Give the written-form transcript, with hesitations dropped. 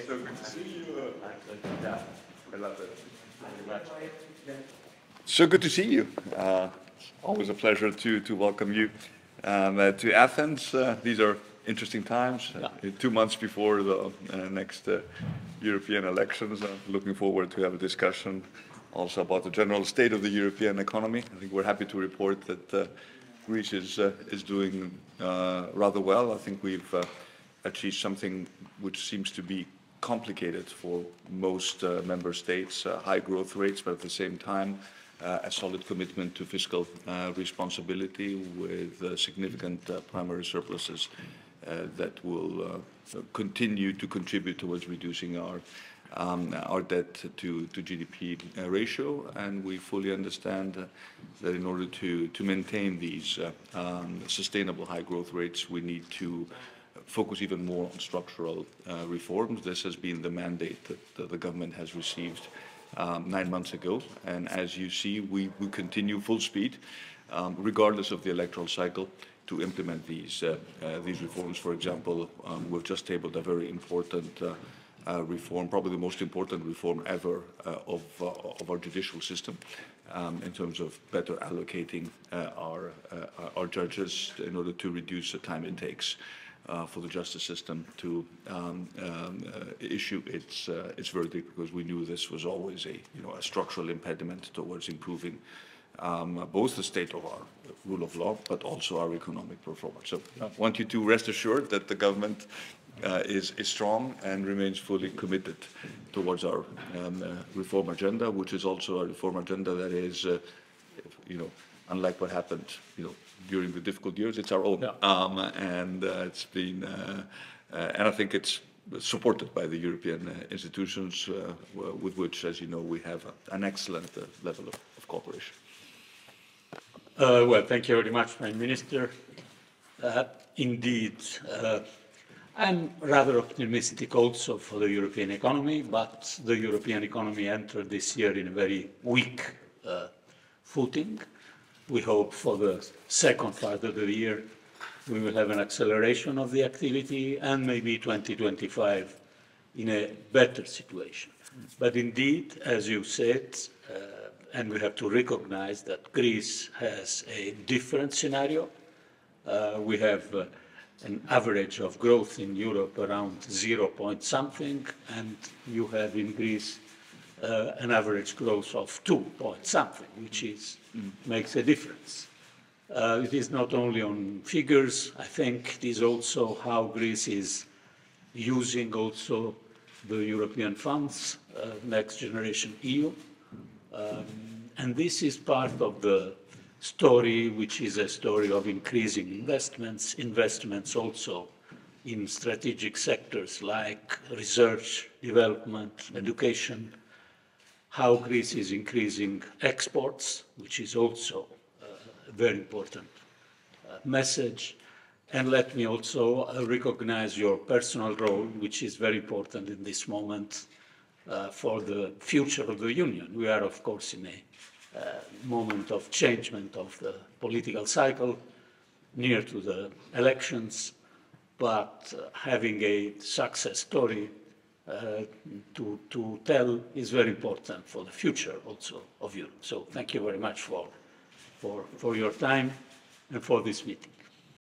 So good to see you. I love it. So good to see you. Always a pleasure to welcome you to Athens. These are interesting times. 2 months before the next European elections. Looking forward to have a discussion also about the general state of the European economy. I think we're happy to report that Greece is doing rather well. I think we've achieved something which seems to be complicated for most member states, high growth rates, but at the same time, a solid commitment to fiscal responsibility with significant primary surpluses that will continue to contribute towards reducing our debt to GDP ratio. And we fully understand that in order to maintain these sustainable high growth rates, we need to focus even more on structural reforms. This has been the mandate that the government has received 9 months ago. And as you see, we continue full speed, regardless of the electoral cycle, to implement these reforms. For example, we've just tabled a very important reform, probably the most important reform ever of our judicial system, in terms of better allocating our judges in order to reduce the time it takes for the justice system to issue its verdict, because we knew this was always a structural impediment towards improving both the state of our rule of law, but also our economic performance. So I want you to rest assured that the government is strong and remains fully committed towards our reform agenda, which is also a reform agenda that is, unlike what happened, during the difficult years, it's our own. And it's been, and I think it's supported by the European institutions, with which, as you know, we have an excellent level of cooperation. Well, thank you very much, Prime Minister. Indeed, I'm rather optimistic also for the European economy, but the European economy entered this year in a very weak footing. We hope for the second part of the year we will have an acceleration of the activity and maybe 2025 in a better situation. But indeed, as you said, and we have to recognize that Greece has a different scenario. We have an average of growth in Europe around 0 point something, and you have in Greece an average growth of 2 point something, which makes a difference. It is not only on figures. I think it is also how Greece is using also the European funds, Next Generation EU. And this is part of the story, which is a story of increasing investments also in strategic sectors like research, development, education, how Greece is increasing exports, which is also a very important message. And let me also recognize your personal role, which is very important in this moment for the future of the Union. We are, of course, in a moment of changement of the political cycle, near to the elections, but having a success story to tell is very important for the future also of Europe. So thank you very much for your time and for this meeting.